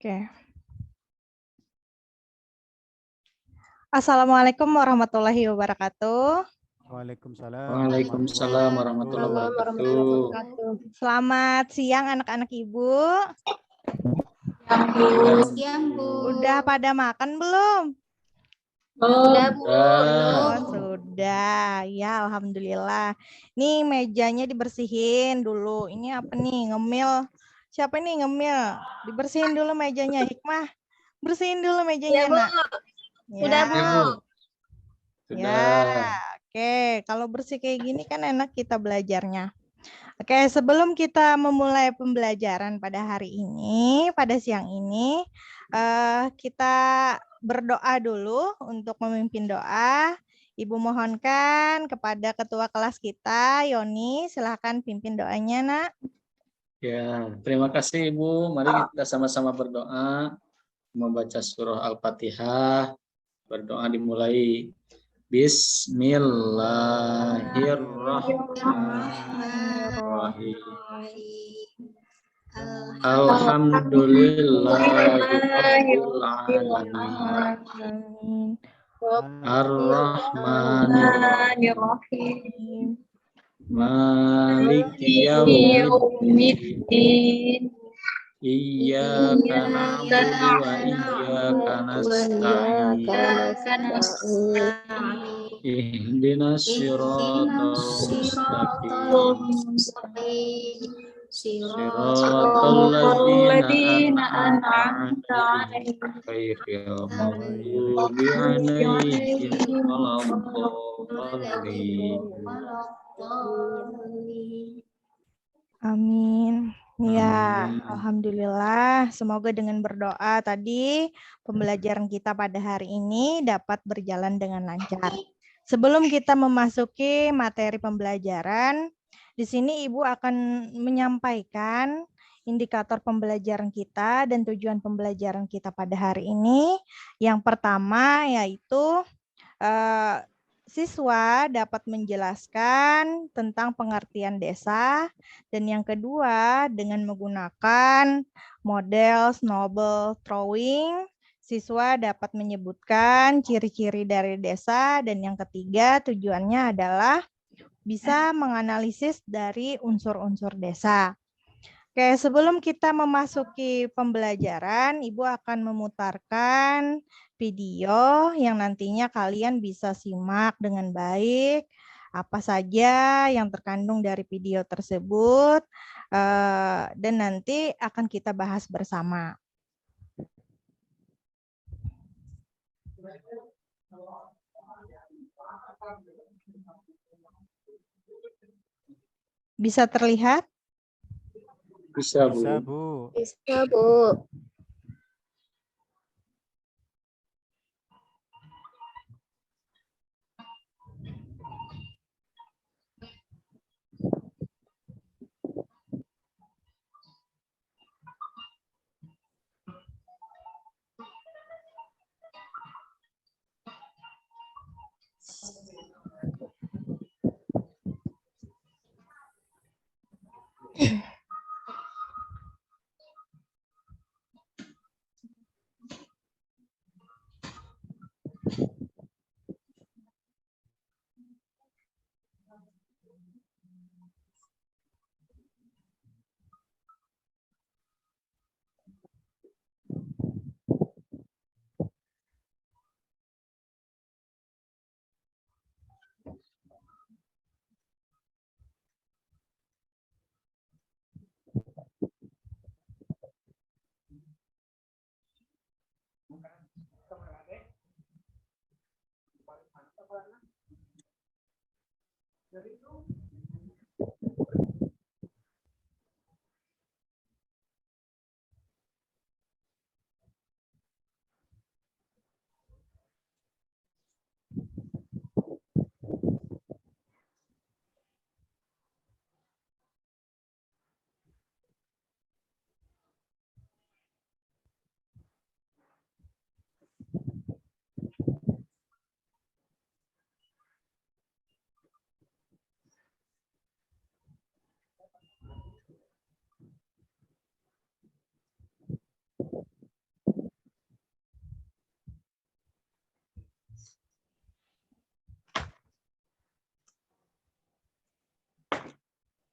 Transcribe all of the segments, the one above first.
Oke. Assalamualaikum warahmatullahi wabarakatuh. Waalaikumsalam warahmatullahi wabarakatuh. Selamat siang anak-anak Ibu. Siang, Bu. Udah pada makan belum? Udah, Bu. Oh, sudah. Ya, alhamdulillah. Nih mejanya dibersihin dulu. Ini apa nih? Ngemil. Siapa nih ngemil? Dibersihin dulu mejanya. Hikmah. Bersihin dulu mejanya, Ya, Bu. Nak. Udah, Bu. Ya, oke. Kalau bersih kayak gini kan enak kita belajarnya. Oke, sebelum kita memulai pembelajaran pada hari ini, pada siang ini, kita berdoa dulu untuk memimpin doa. Ibu mohonkan kepada ketua kelas kita, Yoni, silahkan pimpin doanya, Nak. Ya, terima kasih Ibu. Mari kita sama-sama berdoa, membaca surah Al-Fatihah. Berdoa dimulai. Bismillahirrahmanirrahim. Alhamdulillahirabbil alamin. Ar-Rahmanir-Rahim. Maliki yaumiddin. Iyyaka na'budu wa iyyaka nasta'in. Ihdinas siratal mustaqim. Siratal ladzina an'amta 'alaihim ghairil maghdubi 'alaihim waladdallin. Amin. Ya, alhamdulillah. Semoga dengan berdoa tadi pembelajaran kita pada hari ini dapat berjalan dengan lancar. Sebelum kita memasuki materi pembelajaran, di sini Ibu akan menyampaikan indikator pembelajaran kita dan tujuan pembelajaran kita pada hari ini. Yang pertama yaitu siswa dapat menjelaskan tentang pengertian desa, dan yang kedua dengan menggunakan model snowball drawing, siswa dapat menyebutkan ciri-ciri dari desa, dan yang ketiga tujuannya adalah bisa menganalisis dari unsur-unsur desa. Oke, sebelum kita memasuki pembelajaran, Ibu akan memutarkan video yang nantinya kalian bisa simak dengan baik apa saja yang terkandung dari video tersebut, dan nanti akan kita bahas bersama. Bisa terlihat? Bisa, Bu. Bisa, Bu.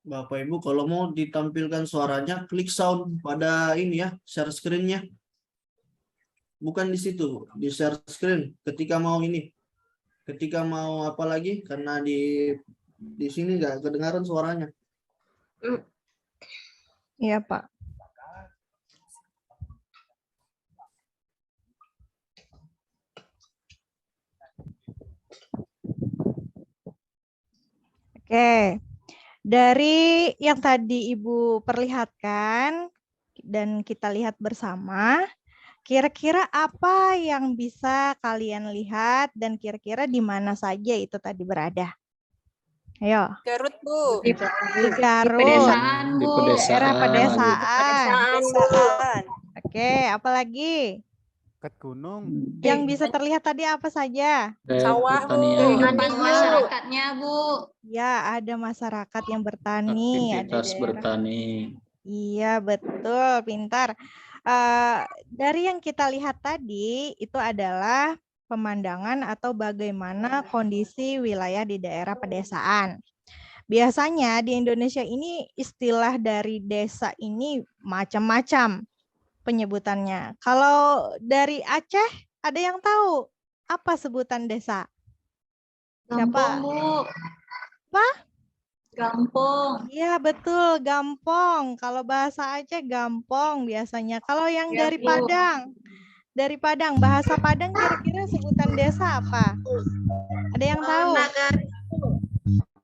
Bapak Ibu, kalau mau ditampilkan suaranya, klik sound pada ini ya, share screen-nya. Bukan di situ, di share screen. Ketika mau ini, ketika mau apa lagi? Karena di sini nggak kedengaran suaranya. Iya, Pak. Oke. Dari yang tadi Ibu perlihatkan dan kita lihat bersama, kira-kira apa yang bisa kalian lihat dan kira-kira di mana saja itu tadi berada? Ayo. Garut, Bu. Di Garut. Pedesaan, Di Bu. Daerah pedesaan. pedesaan. Oke, apa lagi? Dekat gunung. Yang bisa terlihat tadi apa saja? Sawah, Bu. Kehidupan masyarakatnya, Bu. Ya, ada masyarakat yang bertani, ada Aktivitas daerah. bertani. Iya, betul, pintar. Dari yang kita lihat tadi, itu adalah pemandangan atau bagaimana kondisi wilayah di daerah pedesaan. Biasanya di Indonesia ini istilah dari desa ini macam-macam penyebutannya. Kalau dari Aceh, ada yang tahu apa sebutan desa? Gampong, Bu. Apa? Gampong. Iya, betul, gampong. Kalau bahasa Aceh gampong biasanya. Kalau yang Ya, dari Bu. dari Padang, bahasa Padang kira-kira sebutan desa apa? Ada yang tahu?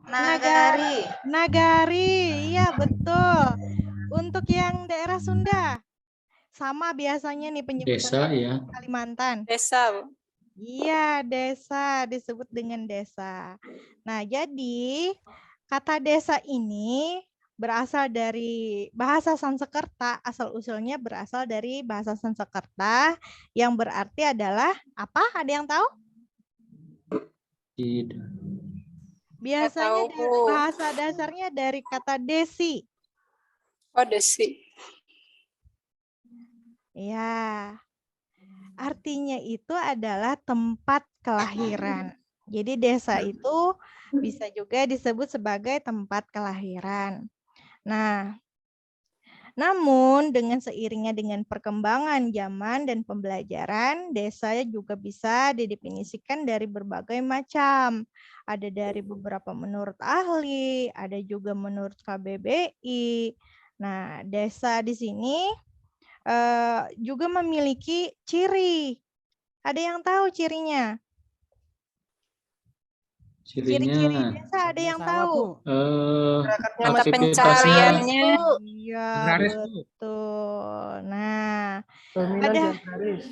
Nagari. Nagari, iya betul. Untuk yang daerah Sunda, sama biasanya nih Desa penyebutannya ya. Kalimantan. Desa, Bu. Iya, desa disebut dengan desa. Nah, jadi kata desa ini berasal dari bahasa Sanskerta, asal-usulnya berasal dari bahasa Sanskerta yang berarti adalah apa? Ada yang tahu? Tidak. Biasanya tahu, Bu. bahasa dasarnya dari kata desi. Oh, Desi. Ya. Artinya itu adalah tempat kelahiran. Jadi desa itu bisa juga disebut sebagai tempat kelahiran. Nah, namun dengan seiringnya dengan perkembangan zaman dan pembelajaran, desa juga bisa didefinisikan dari berbagai macam. Ada dari beberapa menurut ahli, ada juga menurut KBBI. Nah, desa di sini juga memiliki ciri. Ada yang tahu cirinya? Ciri-ciri Cirinya desa ada yang Sawah, tahu? Bu. Mata Aktivitasnya pencariannya. Iya, Agraris, Bu. betul. Nah, Dominan ada agraris.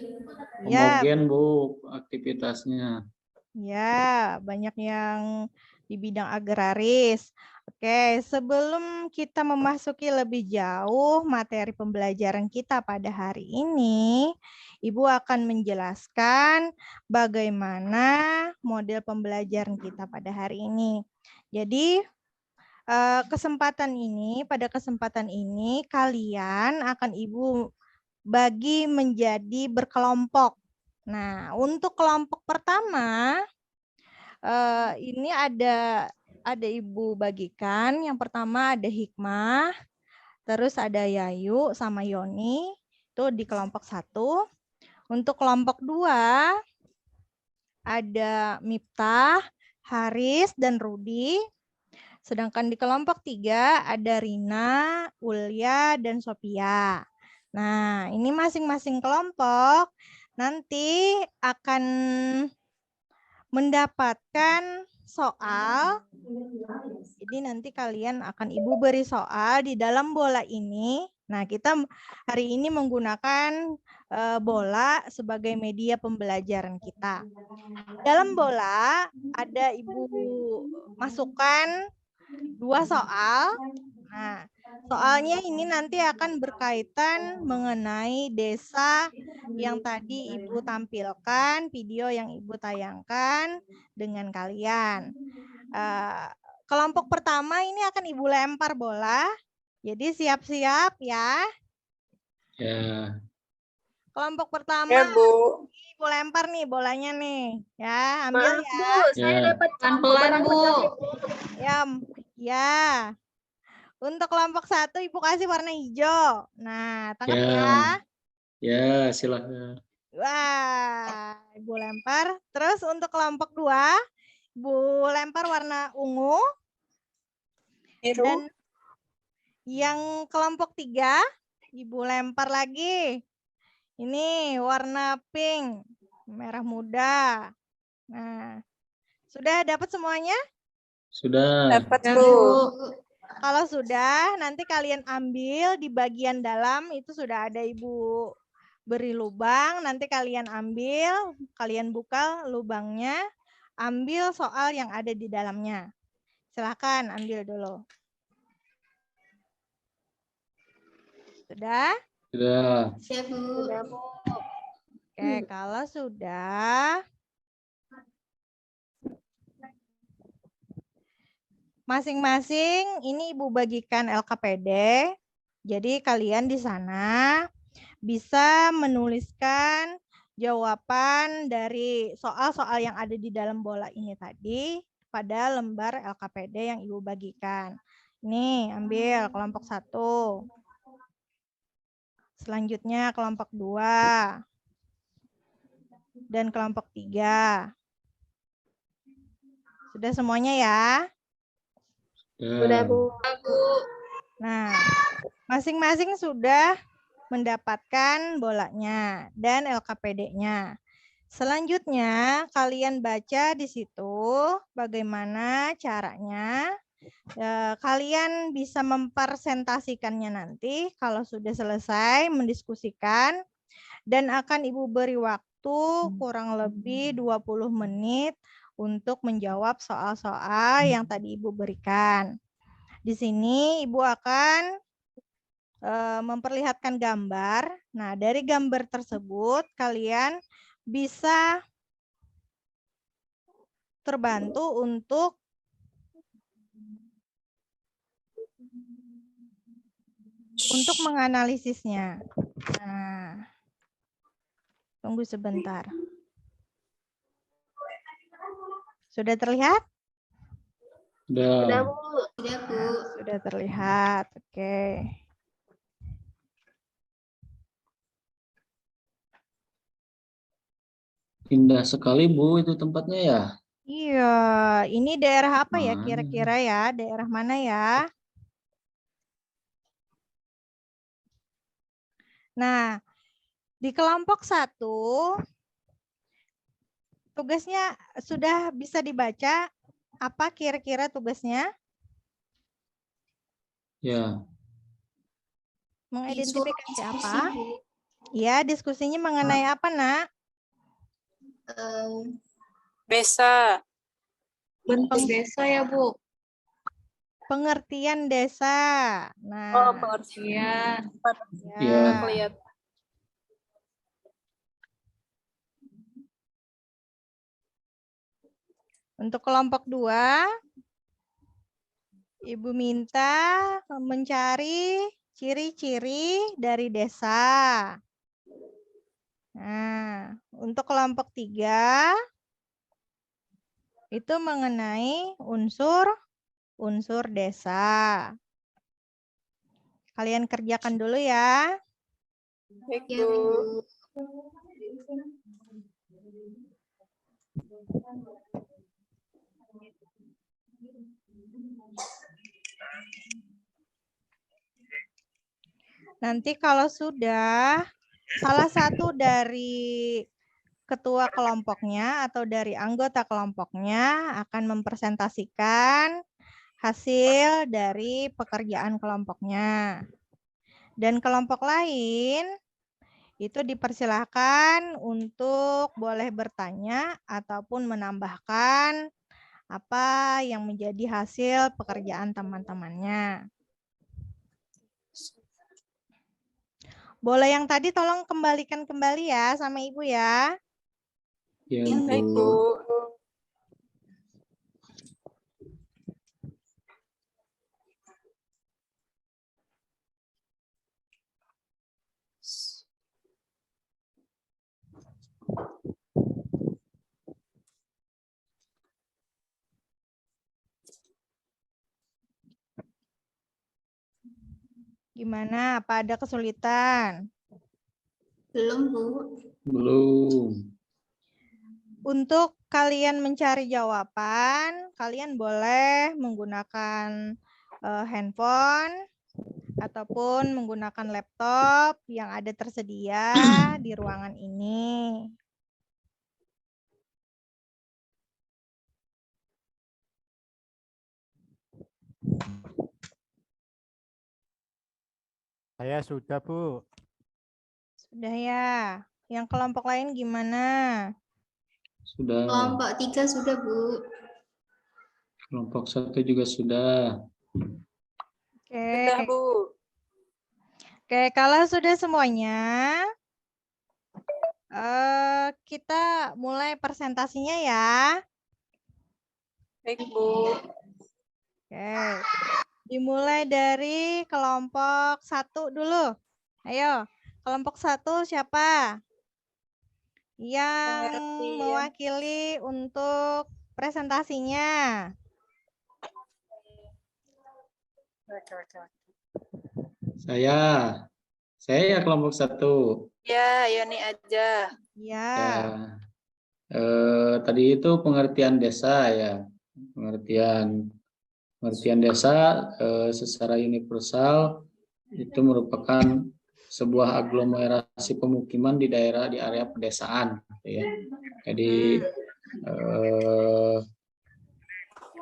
ya, homogen, Bu, aktivitasnya. ya, banyak yang di bidang agraris. Oke, sebelum kita memasuki lebih jauh materi pembelajaran kita pada hari ini, Ibu akan menjelaskan bagaimana model pembelajaran kita pada hari ini. Jadi, pada kesempatan ini kalian akan Ibu bagi menjadi berkelompok. Nah, untuk kelompok pertama ini ada Ibu bagikan. Yang pertama ada Hikmah, terus ada Yayu sama Yoni, itu di kelompok 1. Untuk kelompok 2 ada Miftah, Haris, dan Rudi. Sedangkan di kelompok 3 ada Rina, Ulya, dan Sophia. Nah, ini masing-masing kelompok nanti akan mendapatkan soal. Jadi nanti kalian akan Ibu beri soal di dalam bola ini. Nah, kita hari ini menggunakan bola sebagai media pembelajaran kita. Dalam bola ada Ibu masukkan 2 soal. Nah, soalnya ini nanti akan berkaitan mengenai desa yang tadi Ibu tampilkan, video yang Ibu tayangkan dengan kalian. Kelompok pertama ini akan Ibu lempar bola. Jadi siap-siap ya. Ya. Kelompok pertama, Ya, Bu. Ibu lempar nih bolanya nih. Ya, ambil ya. Saya dapat pelan-pelan, Bu. Ya. Untuk kelompok 1 Ibu kasih warna hijau. Nah, tangkap Ya. ya. Ya, silakan. Wah, Ibu lempar. Terus untuk kelompok 2, Ibu lempar warna ungu. Biru. Dan yang kelompok 3, Ibu lempar lagi. Ini warna pink, merah muda. Nah, sudah dapat semuanya? Sudah. Dapat, Ya, Bu. Bu. Kalau sudah, nanti kalian ambil di bagian dalam, itu sudah ada Ibu beri lubang. Nanti kalian ambil, kalian buka lubangnya, ambil soal yang ada di dalamnya. Silahkan ambil dulu. Sudah? Sudah. Siap, Bu. Sudah, Bu. Oke, kalau sudah, masing-masing ini Ibu bagikan LKPD. Jadi kalian di sana bisa menuliskan jawaban dari soal-soal yang ada di dalam bola ini tadi pada lembar LKPD yang Ibu bagikan. Nih, ambil kelompok 1. Selanjutnya kelompok 2. Dan kelompok 3. Sudah semuanya ya? Sudah, Bu. Nah, masing-masing sudah mendapatkan bolanya dan LKPD-nya. Selanjutnya, kalian baca di situ bagaimana caranya. Kalian bisa mempresentasikannya nanti kalau sudah selesai mendiskusikan, dan akan Ibu beri waktu kurang lebih 20 menit untuk menjawab soal-soal yang tadi Ibu berikan. Di sini Ibu akan memperlihatkan gambar. Nah, dari gambar tersebut kalian bisa terbantu untuk menganalisisnya. Nah, tunggu sebentar. Sudah terlihat? Sudah. Sudah, Bu. Sudah terlihat. Oke. Indah sekali, Bu, itu tempatnya ya. Iya, ini daerah apa ya Mana? kira-kira ya? Daerah mana ya? Nah, di kelompok 1, tugasnya sudah bisa dibaca. Apa kira-kira tugasnya? Ya. Mengidentifikasi Diskusi, apa? Bu. Ya, diskusinya mengenai apa, Nak? Desa. Bentuk desa ya, Bu. Pengertian desa. Nah, Oh, pengertian. Ya. ya. Kelihatan. Untuk kelompok 2, Ibu minta mencari ciri-ciri dari desa. Nah, untuk kelompok 3, itu mengenai unsur desa. Kalian kerjakan dulu ya. Baik, Ya, Bu. Bu. Nanti kalau sudah, salah satu dari ketua kelompoknya atau dari anggota kelompoknya akan mempresentasikan hasil dari pekerjaan kelompoknya. Dan kelompok lain itu dipersilahkan untuk boleh bertanya ataupun menambahkan apa yang menjadi hasil pekerjaan teman-temannya. Bola yang tadi tolong kembalikan kembali ya sama Ibu ya. Ya, Baik, Bu. Bu. Gimana? Apa ada kesulitan? Belum, Bu. Belum. Untuk kalian mencari jawaban, kalian boleh menggunakan handphone ataupun menggunakan laptop yang ada tersedia di ruangan ini. Saya sudah, Bu. Sudah ya. Yang kelompok lain gimana? Sudah. Kelompok 3 sudah, Bu. Kelompok 1 juga sudah. Oke. Sudah, Bu. Oke, kalau sudah semuanya, kita mulai presentasinya ya. Baik, Bu. Oke. Dimulai dari kelompok 1 dulu. Ayo, kelompok 1 siapa? Yang Pengertian. mewakili untuk presentasinya. Saya ya kelompok 1. Ya, Yoni aja. Ya. Tadi itu pengertian desa ya. Pengertian desa secara universal itu merupakan sebuah aglomerasi pemukiman di area pedesaan, gitu ya. Jadi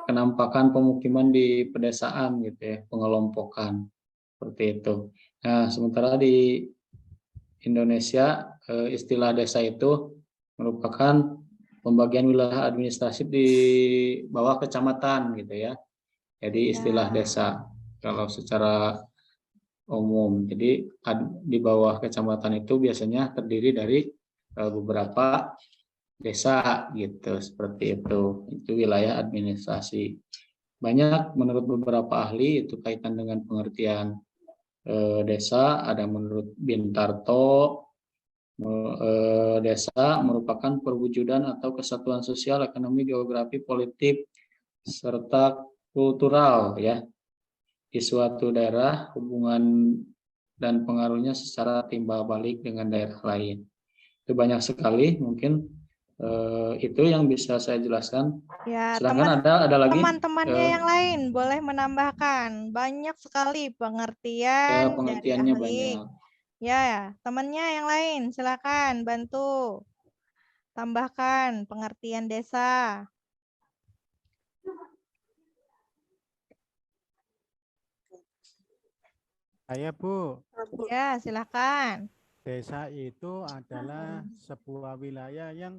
kenampakan pemukiman di pedesaan, gitu ya, pengelompokan seperti itu. Nah, sementara di Indonesia istilah desa itu merupakan pembagian wilayah administratif di bawah kecamatan, gitu ya. Jadi istilah desa kalau secara umum. Jadi di bawah kecamatan itu biasanya terdiri dari beberapa desa, gitu, seperti itu. Itu wilayah administrasi. Banyak menurut beberapa ahli itu kaitan dengan pengertian desa. Ada menurut Bintarto, desa merupakan perwujudan atau kesatuan sosial, ekonomi, geografi, politik, serta kultural ya di suatu daerah, hubungan dan pengaruhnya secara timbal balik dengan daerah lain. Itu banyak sekali, mungkin itu yang bisa saya jelaskan. Ya, Sedangkan ada lagi teman-temannya yang lain boleh menambahkan. Banyak sekali pengertian dari pengertiannya ahli. banyak. Ya, temannya yang lain silakan bantu tambahkan pengertian desa. Saya, Bu. Ya, silakan. Desa itu adalah sebuah wilayah yang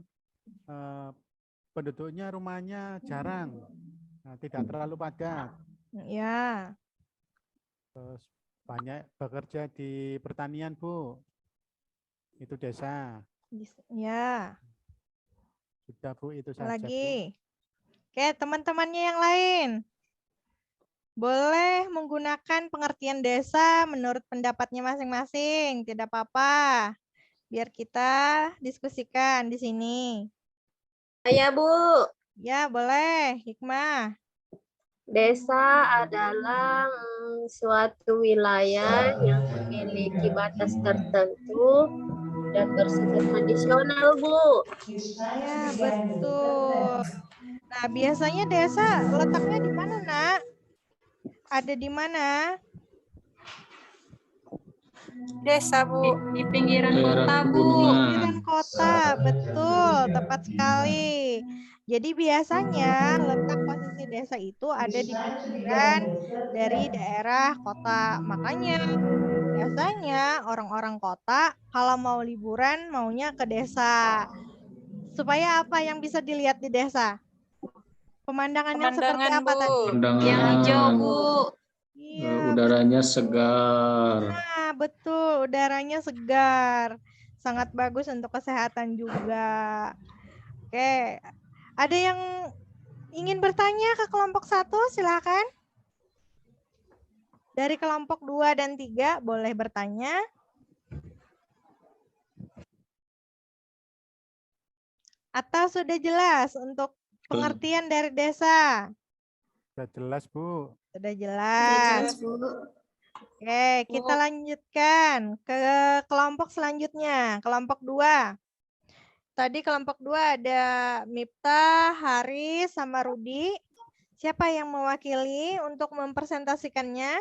penduduknya rumahnya jarang, tidak terlalu padat. Ya. Terus banyak bekerja di pertanian, Bu. Itu desa. Ya. Sudah, Bu, itu saja, Bu. Lagi. Oke, teman-temannya yang lain. Boleh menggunakan pengertian desa menurut pendapatnya masing-masing. Tidak apa-apa. Biar kita diskusikan di sini. Saya, Bu. Ya, boleh. Hikmah. Desa adalah suatu wilayah yang memiliki batas tertentu dan bersifat tradisional, Bu. Ya, betul. Nah, biasanya desa letaknya di mana, Nak? Ada di mana? Desa, Bu. Di pinggiran Daerah kota, Bu. pegunungan. Pinggiran kota, betul, tepat sekali. Jadi biasanya letak posisi desa itu ada di pinggiran dari daerah kota. Makanya biasanya orang-orang kota kalau mau liburan maunya ke desa. Supaya apa yang bisa dilihat di desa? Pemandangannya seperti Pemandangan, apa Bu. tadi? Pandangan, Yang hijau, Bu. Iya, udaranya segar. nah, betul, udaranya segar. Sangat bagus untuk kesehatan juga. Oke, ada yang ingin bertanya ke kelompok 1? Silakan. Dari kelompok 2 dan 3 boleh bertanya. Atau sudah jelas untuk pengertian dari desa? Sudah jelas, Bu. Sudah Sudah jelas, jelas. Bu. Oke, kita lanjutkan ke kelompok selanjutnya, kelompok 2. Tadi kelompok 2 ada Miftah, Haris, sama Rudi. Siapa yang mewakili untuk mempresentasikannya?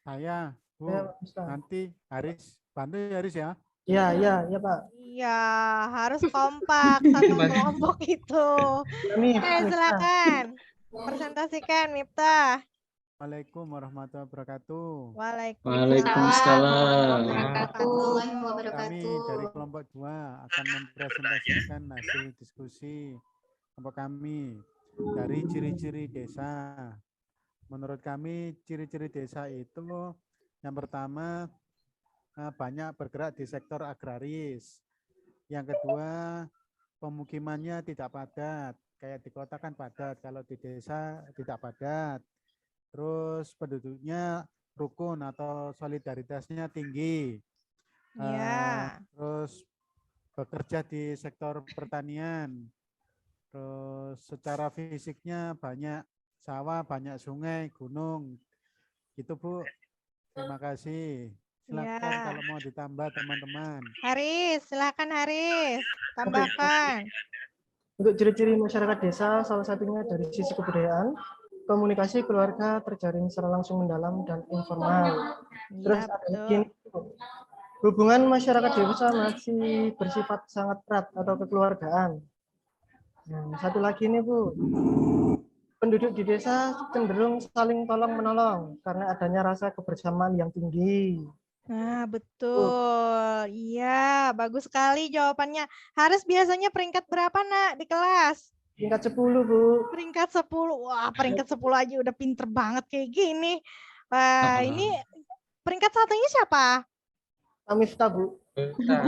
Saya, Bu. Ya, Pak Ustaz. Nanti Haris, bantu ya Haris ya. Iya, Pak. Iya, harus kompak satu kelompok itu. Kami, Oke, silakan. Presentasikan Miftah. Assalamualaikum warahmatullahi wabarakatuh. Waalaikumsalam. Kami dari kelompok 2 akan mempresentasikan hasil diskusi kelompok kami dari ciri-ciri desa. Menurut kami ciri-ciri desa itu yang pertama banyak bergerak di sektor agraris. Yang kedua pemukimannya tidak padat. Kayak di kota kan padat, kalau di desa tidak padat. Terus penduduknya rukun atau solidaritasnya tinggi. Iya. Terus bekerja di sektor pertanian. Terus secara fisiknya banyak sawah, banyak sungai, gunung. Itu Bu. Terima kasih. Silakan Ya. kalau mau ditambah teman-teman. Haris, silakan Haris. Tambahkan. Untuk ciri-ciri masyarakat desa, salah satunya dari sisi kebudayaan, komunikasi keluarga terjalin secara langsung mendalam dan informal. Terus Iya, ada betul. lagi, hubungan masyarakat desa masih bersifat sangat erat atau kekeluargaan. Nah, satu lagi nih Bu, penduduk di desa cenderung saling tolong-menolong karena adanya rasa kebersamaan yang tinggi. Nah, betul. Iya, bagus sekali jawabannya. Haris biasanya peringkat berapa, Nak, di kelas? Tingkat 10, Bu. Peringkat 10. Wah, peringkat 10 aja udah pinter banget kayak gini. Wah, ini peringkat satunya siapa? Miftah, Bu.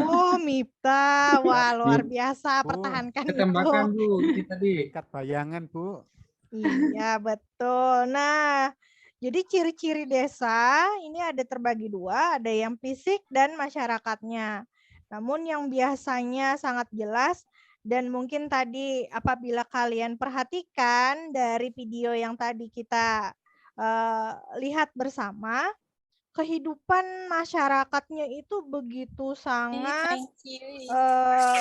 Oh, Miftah. Wah, luar biasa. Bu, Pertahankan itu. Tambahkan Bu, ini tadi. Tingkat bayangan Bu. Iya, betul. Nah, jadi ciri-ciri desa ini ada terbagi dua, ada yang fisik dan masyarakatnya. Namun yang biasanya sangat jelas dan mungkin tadi apabila kalian perhatikan dari video yang tadi kita lihat bersama, kehidupan masyarakatnya itu begitu sangat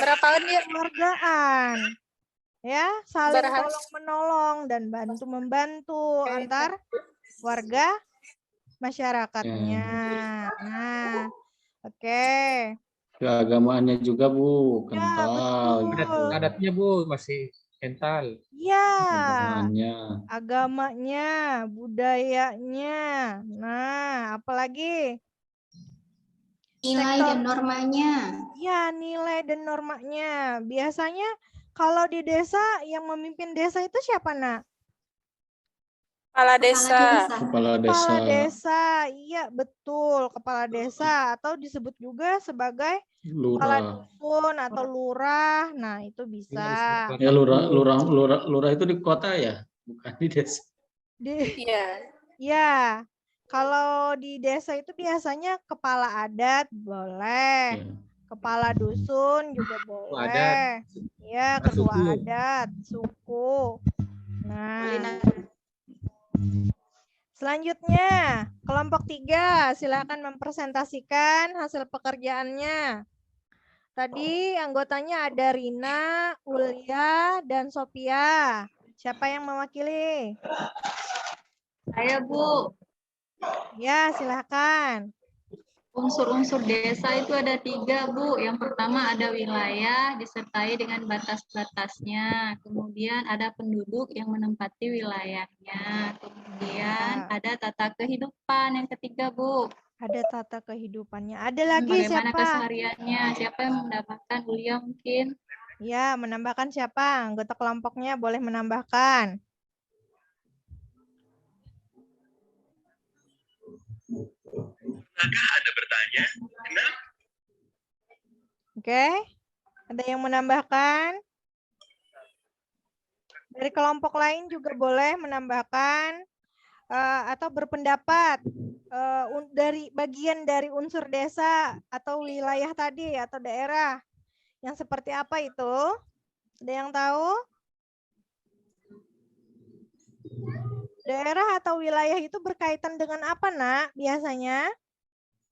Berapa dia? kekeluargaan. Ya, saling Berapa? tolong-menolong dan bantu-membantu antar warga masyarakatnya. Nah, oke. Keagamaannya juga Bu, Ya, kental. betul. Adatnya Bu masih kental. Ya, Keagamaannya. agamanya, budayanya. Nah, apalagi? Nilai dan normanya. Ya, nilai dan normanya. Biasanya kalau di desa yang memimpin desa itu siapa, Nak? Kepala desa. Kepala Kepala desa. desa, iya betul, kepala desa atau disebut juga sebagai kepala Lurah. dusun atau lurah. Nah, itu bisa. Ya lurah itu di kota ya, bukan di desa. Iya. Ya, kalau di desa itu biasanya kepala adat boleh, Ya. kepala dusun juga boleh. Ya, ketua Suku. adat, suku. Nah, selanjutnya, kelompok 3, silakan mempresentasikan hasil pekerjaannya. Tadi anggotanya ada Rina, Ulia, dan Sophia. Siapa yang mewakili? Saya Bu, Ya, silakan. unsur-unsur desa itu ada 3 Bu. Yang pertama ada wilayah disertai dengan batas-batasnya. Kemudian ada penduduk yang menempati wilayahnya. Kemudian ada tata kehidupan yang ketiga Bu. Ada tata kehidupannya. Ada lagi Bagaimana siapa? kesehariannya? Siapa yang mendapatkan Ulia mungkin? Ya, menambahkan siapa? Anggota kelompoknya boleh menambahkan. Apakah Anda bertanya, kenapa? Oke. Ada yang menambahkan? Dari kelompok lain juga boleh menambahkan atau berpendapat dari bagian dari unsur desa atau wilayah tadi atau daerah yang seperti apa itu? Ada yang tahu? Daerah atau wilayah itu berkaitan dengan apa, Nak? Biasanya?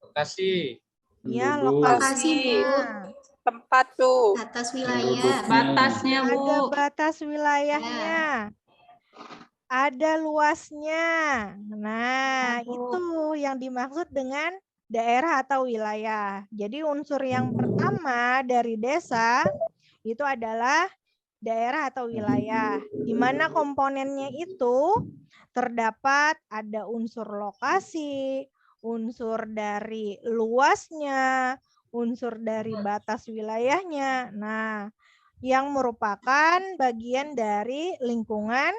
Lokasi. Ya, Penduduk. lokasinya. Tempat, Bu. Batas wilayah. Penduduknya. Batasnya, Bu. Ada batas wilayahnya. Ada luasnya. Nah, itu yang dimaksud dengan daerah atau wilayah. Jadi unsur yang pertama dari desa itu adalah daerah atau wilayah, di mana komponennya itu terdapat ada unsur lokasi, unsur dari luasnya, unsur dari batas wilayahnya. Nah, yang merupakan bagian dari lingkungan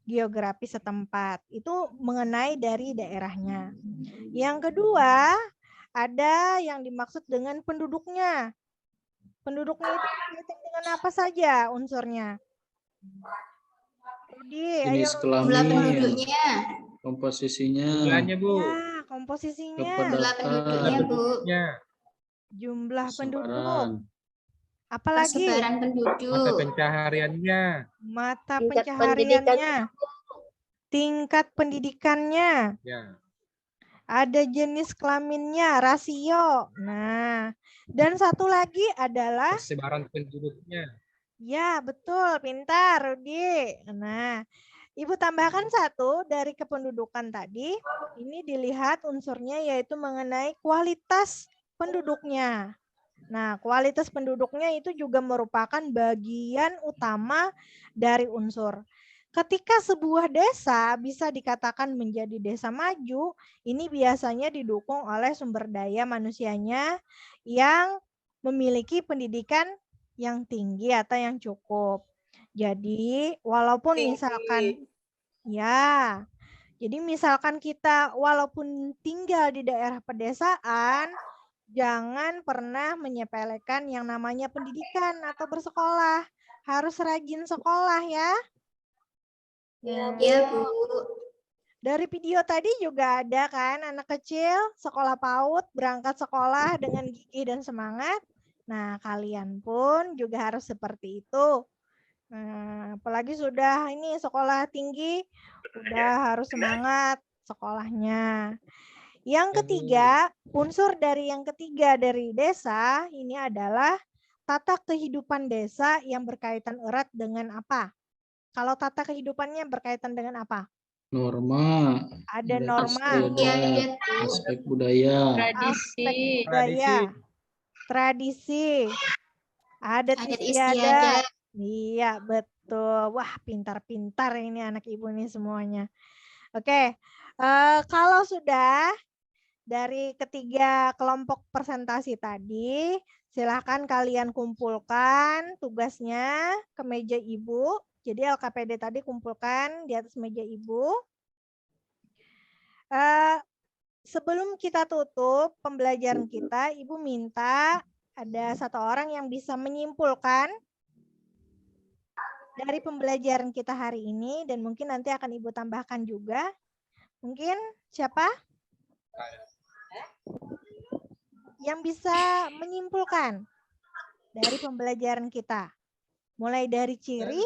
geografi setempat. Itu mengenai dari daerahnya. Yang kedua, ada yang dimaksud dengan penduduknya. Penduduknya itu berkaitan dengan apa saja unsurnya? Rudi, Jenis ayo. Jumlah kelamin, penduduknya. komposisinya, Jumlahnya, Bu. Ya, komposisinya. Jumlah penduduknya, Bu. Jumlah penduduk. sebaran, Apalagi? Persebaran penduduk. Mata pencahariannya. Mata Tingkat pencahariannya. Tingkat pendidikannya. Ya. Ada jenis kelaminnya, rasio. Nah, dan satu lagi adalah Persebaran penduduknya. ya, betul, pintar, Rudi. Nah, Ibu tambahkan satu dari kependudukan tadi. Ini dilihat unsurnya yaitu mengenai kualitas penduduknya. Nah, kualitas penduduknya itu juga merupakan bagian utama dari unsur. Ketika sebuah desa bisa dikatakan menjadi desa maju, ini biasanya didukung oleh sumber daya manusianya yang memiliki pendidikan yang tinggi atau yang cukup. Jadi, walaupun misalkan ya, jadi misalkan kita walaupun tinggal di daerah pedesaan, jangan pernah menyepelekan yang namanya pendidikan atau bersekolah. Harus rajin sekolah ya. Ya, Bu. Dari video tadi juga ada kan anak kecil sekolah PAUD berangkat sekolah dengan gigih dan semangat. Nah, kalian pun juga harus seperti itu. Nah, apalagi sudah ini sekolah tinggi, udah harus semangat sekolahnya. Yang ketiga, unsur dari yang ketiga dari desa ini adalah tata kehidupan desa yang berkaitan erat dengan apa? Kalau tata kehidupannya berkaitan dengan apa? norma, Ada norma, aspek budaya, Tradisi. tradisi, adat istiadat. Iya, betul. Wah, pintar-pintar ini anak ibu ini semuanya. Oke, kalau sudah dari ketiga kelompok presentasi tadi, silahkan kalian kumpulkan tugasnya ke meja ibu. Jadi LKPD tadi kumpulkan di atas meja ibu. Sebelum kita tutup pembelajaran kita, ibu minta ada satu orang yang bisa menyimpulkan dari pembelajaran kita hari ini dan mungkin nanti akan ibu tambahkan juga. Mungkin siapa? Yang bisa menyimpulkan dari pembelajaran kita. Mulai dari ciri,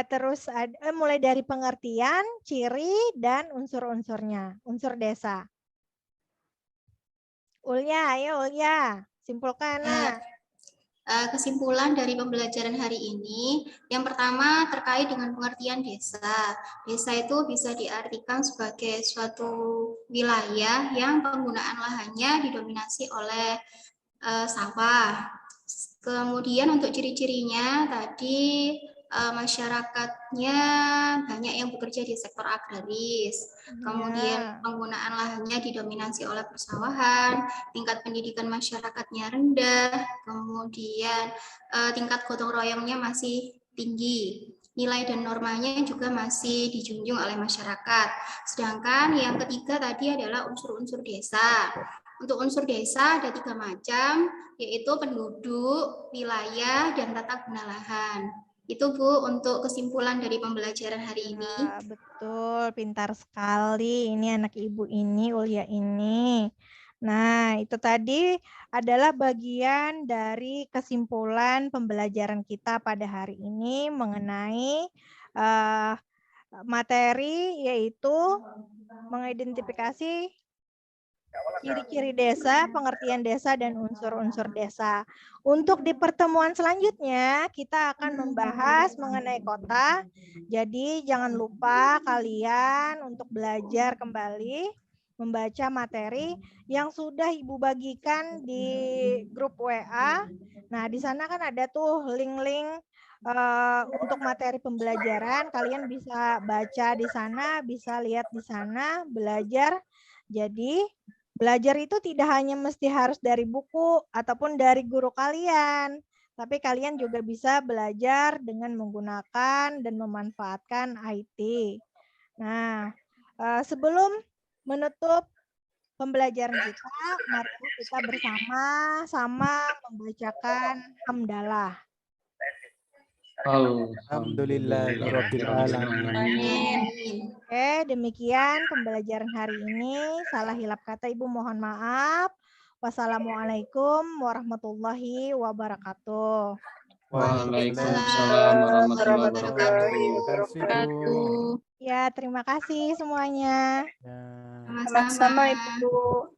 terus mulai dari pengertian, ciri, dan unsur-unsurnya, unsur desa. Ulya, ayo Ulya, simpulkan. Kesimpulan dari pembelajaran hari ini, yang pertama terkait dengan pengertian desa. Desa itu bisa diartikan sebagai suatu wilayah yang penggunaan lahannya didominasi oleh sawah. Kemudian untuk ciri-cirinya tadi masyarakatnya banyak yang bekerja di sektor agraris. Kemudian penggunaan lahannya didominasi oleh persawahan, tingkat pendidikan masyarakatnya rendah, kemudian tingkat gotong royongnya masih tinggi. Nilai dan normanya juga masih dijunjung oleh masyarakat. Sedangkan yang ketiga tadi adalah unsur-unsur desa. Untuk unsur desa ada 3 macam, yaitu penduduk, wilayah, dan tata guna lahan. Itu Bu untuk kesimpulan dari pembelajaran hari ini. Betul, pintar sekali ini anak ibu ini, Ulya ini. Nah, itu tadi adalah bagian dari kesimpulan pembelajaran kita pada hari ini mengenai materi, yaitu mengidentifikasi ciri-ciri desa, pengertian desa, dan unsur-unsur desa. Untuk di pertemuan selanjutnya, kita akan membahas mengenai kota. Jadi, jangan lupa kalian untuk belajar kembali membaca materi yang sudah Ibu bagikan di grup WA. Nah, di sana kan ada tuh link-link untuk materi pembelajaran. Kalian bisa baca di sana, bisa lihat di sana, belajar. Jadi, belajar itu tidak hanya mesti harus dari buku ataupun dari guru kalian, tapi kalian juga bisa belajar dengan menggunakan dan memanfaatkan IT. Nah, sebelum menutup pembelajaran kita, mari kita bersama-sama membacakan hamdalah. Alhamdulillahirabbil alamin. Oke, demikian pembelajaran hari ini. Salah hilap kata Ibu mohon maaf. Wassalamualaikum warahmatullahi wabarakatuh. Waalaikumsalam warahmatullahi wabarakatuh. Ya, terima kasih semuanya. Sama-sama Ibu.